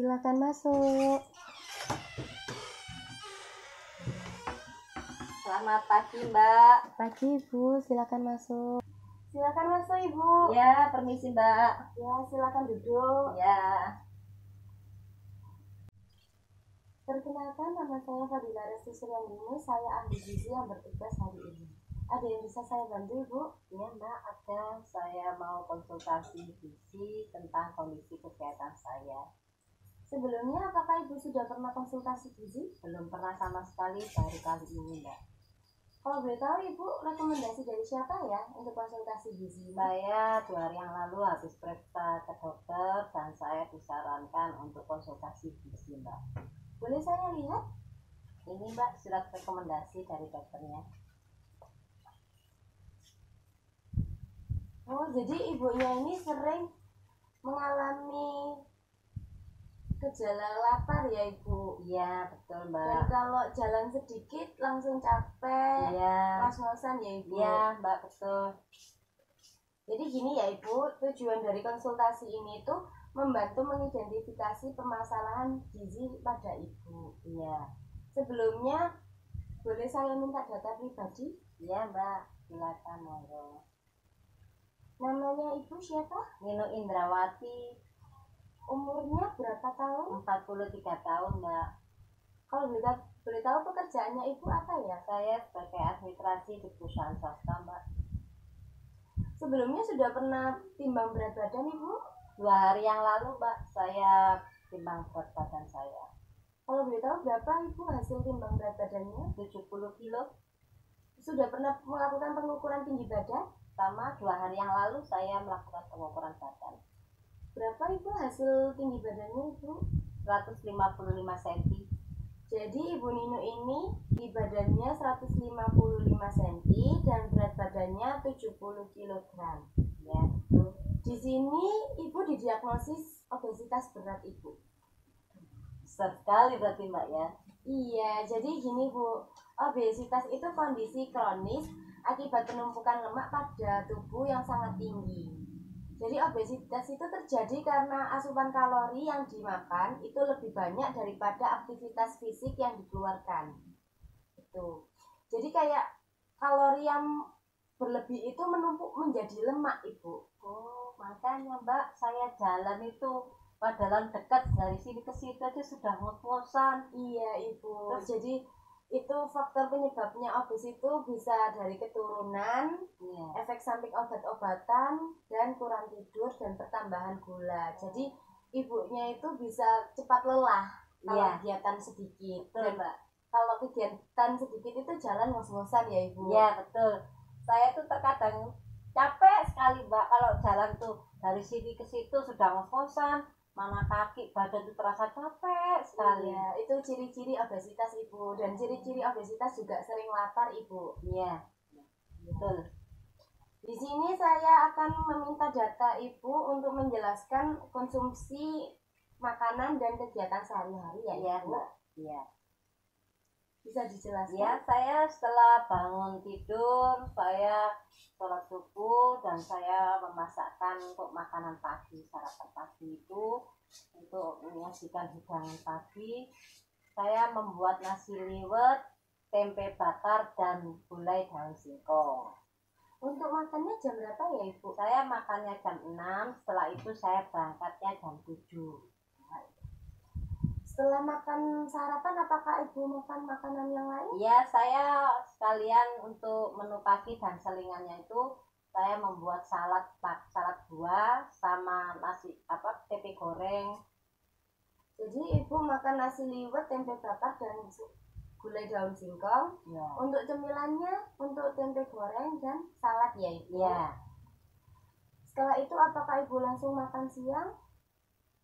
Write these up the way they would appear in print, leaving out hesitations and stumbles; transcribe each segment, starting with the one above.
Silakan masuk. Selamat pagi, Mbak. Pagi, Ibu. Silakan masuk. Silakan masuk, Ibu. Ya, permisi, Mbak. Ya, silakan duduk. Ya. Perkenalkan, nama saya Fadila Resti Suryandini. Saya ahli gizi yang bertugas hari ini. Ada yang bisa saya bantu, Ibu? Ya, Mbak, ada. Saya mau konsultasi gizi tentang kondisi kesehatan saya. Sebelumnya, apakah Ibu sudah pernah konsultasi gizi? Belum pernah sama sekali, baru kali ini, Mbak. Kalau boleh tahu, Ibu rekomendasi dari siapa ya untuk konsultasi gizi? Saya 2 hari yang lalu habis periksa ke dokter dan saya disarankan untuk konsultasi gizi, Mbak. Boleh saya lihat? Ini, Mbak, surat rekomendasi dari dokternya. Oh, jadi ibunya ini sering mengalami gejala lapar ya, Ibu? Iya, betul, Mbak. Dan kalau jalan sedikit langsung capek, Iya. was-wasan ya, Ibu? Iya, Mbak, betul. Jadi gini ya, Ibu, tujuan dari konsultasi ini tuh membantu mengidentifikasi permasalahan gizi pada Ibu. Iya. Sebelumnya, boleh saya minta data pribadi? Iya, Mbak, silakan, monggo. Namanya Ibu siapa? Nino Indrawati, Umurnya berapa tahun? 43 tahun, Mbak. Kalau boleh tahu pekerjaannya Ibu apa ya? Saya sebagai administrasi di perusahaan swasta, Mbak. Sebelumnya sudah pernah timbang berat badan, Ibu? 2 hari yang lalu, Mbak, saya timbang berat badan saya. Kalau boleh tahu berapa Ibu hasil timbang berat badannya? 70 kilo. Sudah pernah melakukan pengukuran tinggi badan? Sama 2 hari yang lalu saya melakukan pengukuran badan. Berapa Ibu hasil tinggi badannya, Ibu? 155 cm. Jadi Ibu Nino ini di badannya 155 cm dan berat badannya 70 kg. Ya, betul. Di sini Ibu didiagnosis obesitas berat, Ibu. Besar sekali berarti, Mbak, ya? Iya, jadi gini, Bu. Obesitas itu kondisi kronis akibat penumpukan lemak pada tubuh yang sangat tinggi. Jadi obesitas itu terjadi karena asupan kalori yang dimakan itu lebih banyak daripada aktivitas fisik yang dikeluarkan. Itu. Jadi kayak kalori yang berlebih itu menumpuk menjadi lemak, Ibu. Oh, makanya, Mbak, saya jalan itu padahal dekat dari sini ke situ aja sudah ngos-ngosan. Iya, Ibu. Jadi itu faktor penyebabnya obes itu bisa dari keturunan, efek samping obat-obatan, dan kurang tidur dan pertambahan gula. Jadi ibunya itu bisa cepat lelah kalau kegiatan sedikit. Betul, Mbak. Kalau kegiatan sedikit itu jalan ngos-ngosan ya, Ibu? Iya, betul. Saya tuh terkadang capek sekali, Mbak, kalau jalan tuh dari sini ke situ sudah ngos-ngosan. Mana kaki, badan itu terasa capek sekali. Ya, itu ciri-ciri obesitas, Ibu. Dan ciri-ciri obesitas juga sering lapar, Ibu. Iya, betul. Di sini saya akan meminta data Ibu untuk menjelaskan konsumsi makanan dan kegiatan sehari-hari ya, Iya, Ibu. Mbak. Iya. Bisa dijelaskan? Ya, saya setelah bangun tidur, saya sholat subuh dan saya memasakkan untuk makanan pagi, sarapan pagi itu untuk menyajikan hidangan pagi. Saya membuat nasi liwet, tempe bakar, dan gulai daun singkong. Untuk makannya jam berapa ya, Ibu? Saya makannya jam 6, setelah itu saya berangkatnya jam 7. Setelah makan sarapan, apakah Ibu makan makanan yang lain? Ya, saya sekalian untuk menu pagi dan selingannya itu saya membuat salad buah sama nasi tempe goreng. Jadi Ibu makan nasi liwet, tempe bakar, dan gulai daun singkong. Ya. Untuk cemilannya, untuk tempe goreng dan salad ya, Ibu? Ya. Setelah itu apakah Ibu langsung makan siang?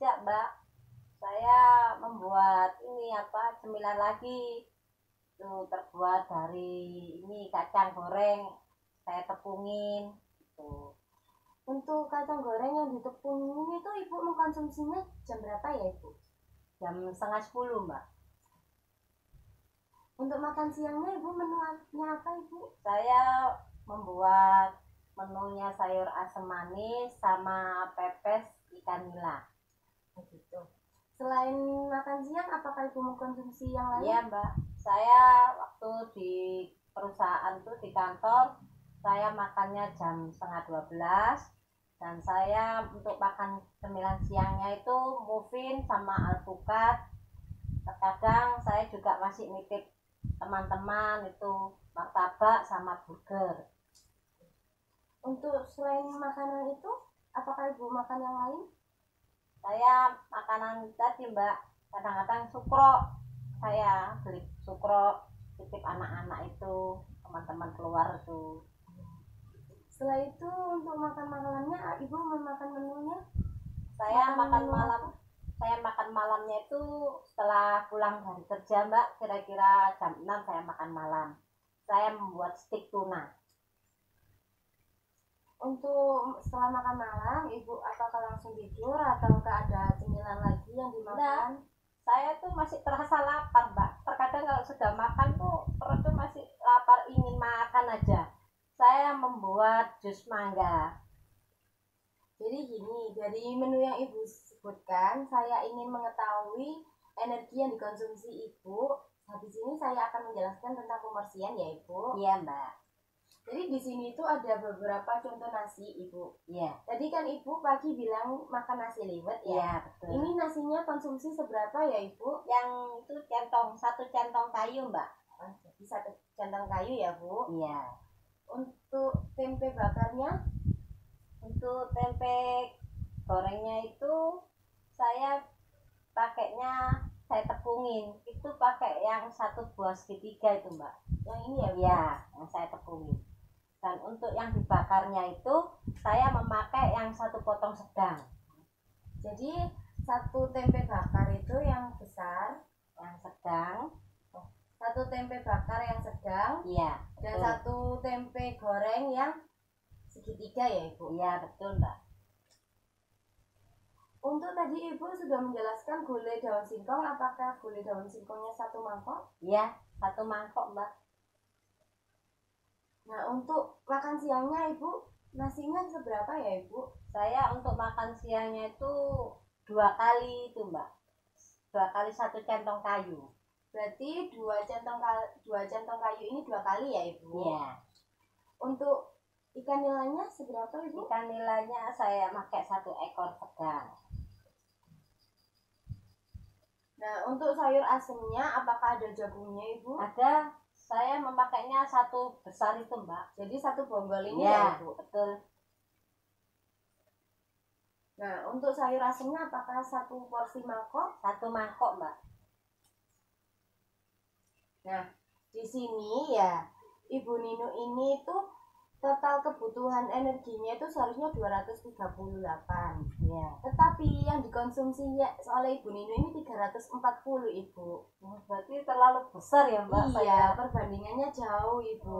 Ya, Mbak. Saya membuat cemilan lagi. Itu terbuat dari ini kacang goreng. Saya tepungin gitu. Untuk kacang goreng yang ditepungin itu Ibu mengkonsumsinya jam berapa ya, Ibu? Jam 9:30, Mbak. Untuk makan siangnya Ibu menunya apa, Ibu? Saya membuat menunya sayur asam manis sama pepes ikan nila. Begitu. Selain makan siang, apakah ibu mengkonsumsi yang lain? Iya Mbak, saya waktu di perusahaan tuh di kantor, saya makannya jam setengah 12, dan saya untuk makan cemilan siangnya itu muffin sama alpukat. Terkadang saya juga masih nitip teman-teman itu martabak sama burger. Untuk selain makanan itu, apakah ibu makan yang lain? Saya makanan tadi Mbak, kadang-kadang sukro, saya beli sukro titip anak-anak itu, teman-teman keluar tuh. Setelah itu untuk makan malamnya, ibu memakan menunya? Saya makan malamnya itu setelah pulang dari kerja Mbak, kira-kira jam 6 saya makan malam. Saya membuat stik tuna. Untuk setelah makan malam, ibu apakah langsung tidur ataukah ada cemilan lagi yang dimakan? Saya tuh masih terasa lapar Mbak. Terkadang kalau sudah makan tuh perut tuh masih lapar, ingin makan aja. Saya membuat jus mangga. Jadi gini, dari menu yang ibu sebutkan, saya ingin mengetahui energi yang dikonsumsi ibu. Habis ini saya akan menjelaskan tentang pembersihan ya ibu. Iya Mbak. Jadi di sini itu ada beberapa contoh nasi ibu. Iya. Tadi kan ibu pagi bilang makan nasi liwet ya. Iya betul. Ini nasinya konsumsi seberapa ya ibu? Yang itu satu centong kayu Mbak. Jadi satu centong kayu ya bu. Iya. Untuk tempe bakarnya? Untuk tempe gorengnya itu saya pakainya, saya tepungin itu pakai yang satu buah segitiga itu Mbak. Yang ini ya? Iya, yang saya tepungin. Dan untuk yang dibakarnya itu saya memakai yang satu potong sedang. Jadi satu tempe bakar itu yang besar, yang sedang. Satu tempe bakar yang sedang. Iya. Dan satu tempe goreng yang segitiga ya ibu? Iya betul Mbak. Untuk tadi ibu sudah menjelaskan gulai daun singkong, apakah gulai daun singkongnya satu mangkok? Iya, satu mangkok Mbak. Nah untuk makan siangnya ibu, nasinya seberapa ya ibu? Saya untuk makan siangnya itu 2 kali itu Mbak, 2 kali satu centong kayu. Berarti 2 centong kayu ini 2 kali ya ibu? Iya. Untuk ikan nilainya seberapa ibu? Ikan nilainya saya pakai 1 ekor sedang. Nah untuk sayur asemnya apakah ada jagungnya ibu? Ada, saya memakainya 1 besar itu Mbak. Jadi 1 bonggol ini ya ibu? Betul. Nah untuk sayur asemnya apakah 1 porsi mangkok? 1 mangkok Mbak. Nah di sini ya Ibu Ninu ini tuh total kebutuhan energinya itu seharusnya 238 ya. Tetapi yang dikonsumsi oleh Ibu Ninu ini 340 Ibu. Berarti terlalu besar ya Mbak? Iya, perbandingannya jauh Ibu.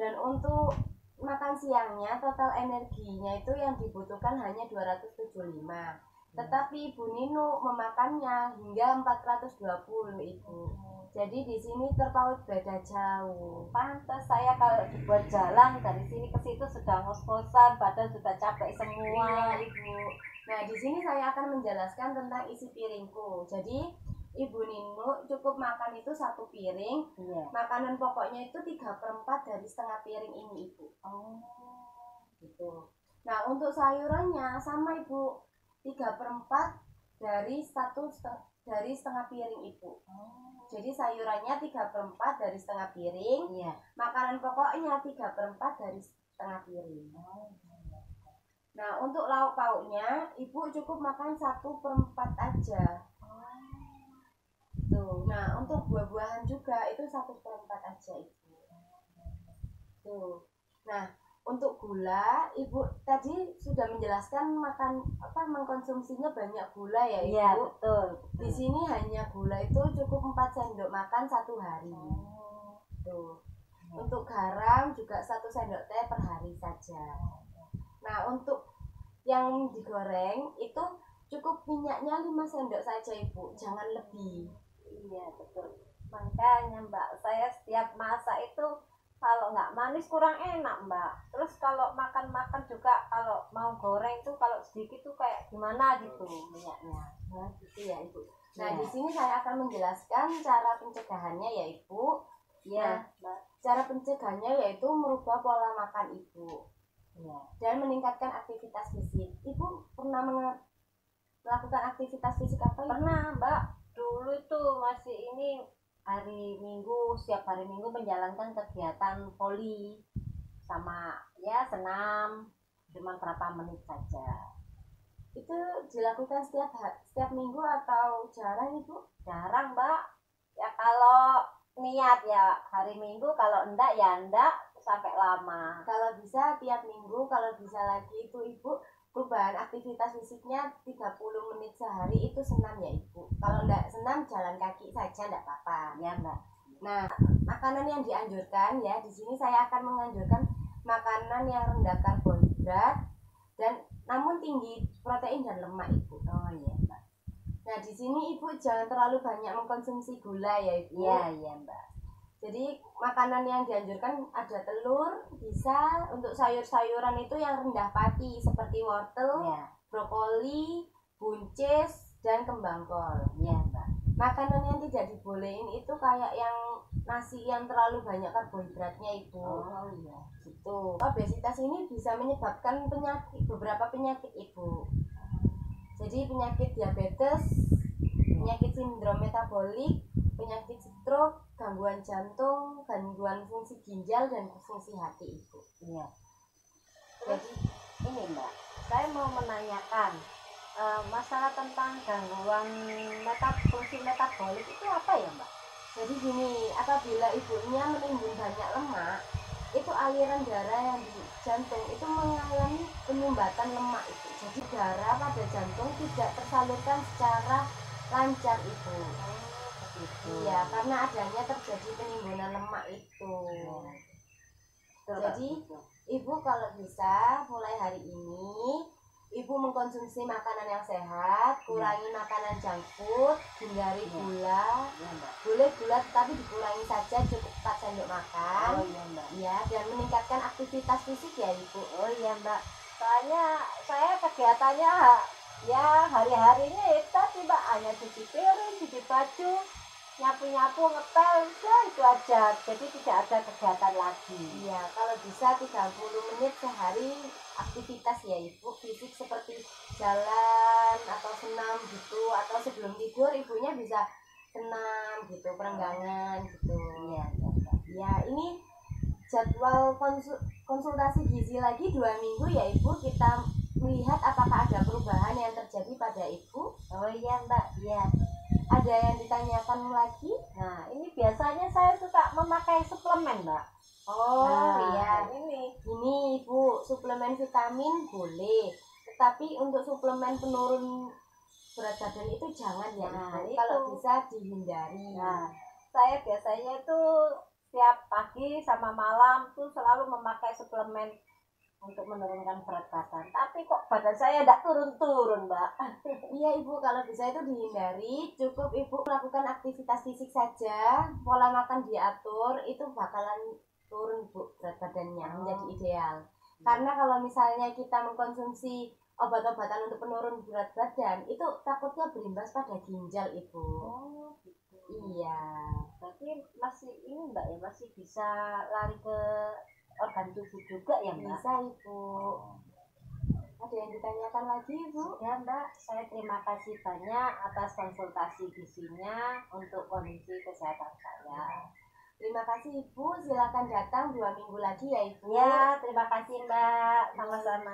Dan untuk makan siangnya total energinya itu yang dibutuhkan hanya 275. Tetapi Ibu Ninu memakannya hingga 420 Ibu. Jadi di sini terpaut beda jauh. Pantas saya kalau dibuat jalan dari sini ke situ sudah ngos-ngosan, badan sudah capek semua. Iya, Ibu. Nah di sini saya akan menjelaskan tentang isi piringku. Jadi Ibu Ninu cukup makan itu 1 piring. Iya. Makanan pokoknya itu 3/4 dari setengah piring ini Ibu. Gitu. Nah untuk sayurannya sama Ibu, 3/4 dari setengah piring Ibu. Jadi sayurannya 3/4 dari setengah piring. Iya. Makanan pokoknya 3/4 dari setengah piring. Nah untuk lauk pauknya Ibu cukup makan 1/4 aja. Tuh. Nah untuk buah-buahan juga itu 1/4 aja Ibu. Tuh. Nah untuk gula, Ibu tadi sudah menjelaskan mengkonsumsinya banyak gula ya Ibu. Iya betul. Di sini hanya gula itu cukup 4 sendok makan 1 hari. Tuh. Untuk garam juga 1 sendok teh per hari saja. Nah untuk yang digoreng itu cukup minyaknya 5 sendok saja Ibu, jangan lebih. Iya betul. Makanya Mbak, saya setiap masak itu kalau nggak manis kurang enak Mbak. Terus kalau makan juga kalau mau goreng tuh kalau sedikit tuh kayak gimana gitu minyaknya. Nah gitu ya Ibu. Nah, Ya. di sini saya akan menjelaskan cara pencegahannya ya Ibu. Ya, Nah, Mbak. cara pencegahannya yaitu merubah pola makan Ibu Ya. dan meningkatkan aktivitas fisik. Ibu pernah melakukan aktivitas fisik apa? Pernah, Mbak. Dulu itu masih ini hari Minggu, setiap hari Minggu menjalankan kegiatan voli sama ya senam, cuma berapa menit saja. Itu dilakukan setiap minggu atau jarang Ibu? Jarang, Mbak. Ya kalau niat ya hari Minggu, kalau enggak ya enggak sampai lama. Kalau bisa tiap minggu, kalau bisa lagi itu Ibu perubahan aktivitas fisiknya 30 menit sehari itu senam ya Ibu. Kalau enggak senam jalan kaki saja enggak apa-apa. Ya, Mbak. Nah, makanan yang dianjurkan ya, di sini saya akan menganjurkan makanan yang rendah karbohidrat dan namun tinggi protein dan lemak Ibu. Oh iya, Mbak. Nah, di sini Ibu jangan terlalu banyak mengkonsumsi gula ya Ibu. Iya, iya, Mbak. Jadi makanan yang dianjurkan ada telur, bisa untuk sayur-sayuran itu yang rendah pati seperti wortel, Iya, brokoli, buncis, dan kembang kol. iya, Mbak. Makanan yang tidak dibolehin itu kayak yang nasi yang terlalu banyak karbohidratnya Ibu. Oh iya. Gitu. Obesitas ini bisa menyebabkan beberapa penyakit Ibu. Jadi penyakit diabetes, penyakit sindrom metabolik, penyakit stroke, gangguan jantung, gangguan fungsi ginjal dan fungsi hati Ibu. Iya. Jadi ini Mbak, saya mau menanyakan masalah tentang gangguan fungsi metabolik itu apa ya Mbak? Jadi gini, apabila ibunya menimbun banyak lemak, itu aliran darah yang di jantung itu mengalami penyumbatan lemak itu. Jadi darah pada jantung tidak tersalurkan secara lancar Ibu. Begitu. Iya, karena adanya terjadi penimbunan lemak itu. Jadi Ibu kalau bisa mulai hari ini Ibu mengkonsumsi makanan yang sehat, kurangi makanan junk food, hindari gula. Iya, Mbak. Boleh gula tapi dikurangi saja, cukup 4 sendok makan. Oh iya, Mbak. Ya, dan meningkatkan aktivitas fisik ya Ibu. Oh iya, Mbak. Soalnya saya kegiatannya ya hari-harinya itu tadi Mbak, hanya cuci piring, cuci baju, nyapu-nyapu, ngepel, ya itu aja. Jadi tidak ada kegiatan lagi. Iya, kalau bisa 30 menit sehari aktivitas ya Ibu, fisik seperti jalan atau senam gitu, atau sebelum tidur ibunya bisa senam gitu, perenggangan gitu. Iya, iya, Mbak. Ya, ini jadwal konsultasi gizi lagi 2 minggu ya Ibu, kita melihat apakah ada perubahan yang terjadi pada Ibu. Oh iya, Mbak. Iya. Ada yang ditanyakan lagi? Nah, ini biasanya saya suka memakai suplemen, Mbak. Oh Nah, iya, ini Ibu, suplemen vitamin boleh, tetapi untuk suplemen penurun berat badan itu jangan ya Nah, Ibu. itu. Kalau bisa dihindari. Nah, saya biasanya itu setiap pagi sama malam tuh selalu memakai suplemen untuk menurunkan berat badan. Tapi kok badan saya tidak turun-turun, Mbak. Iya Ibu, kalau bisa itu dihindari. Cukup Ibu melakukan aktivitas fisik saja, pola makan diatur, itu bakalan turun Bu berat badannya, menjadi ideal. Karena kalau misalnya kita mengkonsumsi obat-obatan untuk penurun berat badan, itu takutnya berimbas pada ginjal Ibu. Oh, gitu. Iya. Berarti masih ini Mbak ya, masih bisa lari ke organ tubuh juga ya Mbak? Bisa Ibu. Ada yang ditanyakan lagi Ibu? Ya Mbak, saya terima kasih banyak atas konsultasi gizinya untuk kondisi kesehatan saya. Terima kasih Ibu, silakan datang 2 minggu lagi ya Ibu. Ya, terima kasih Mbak, sama-sama.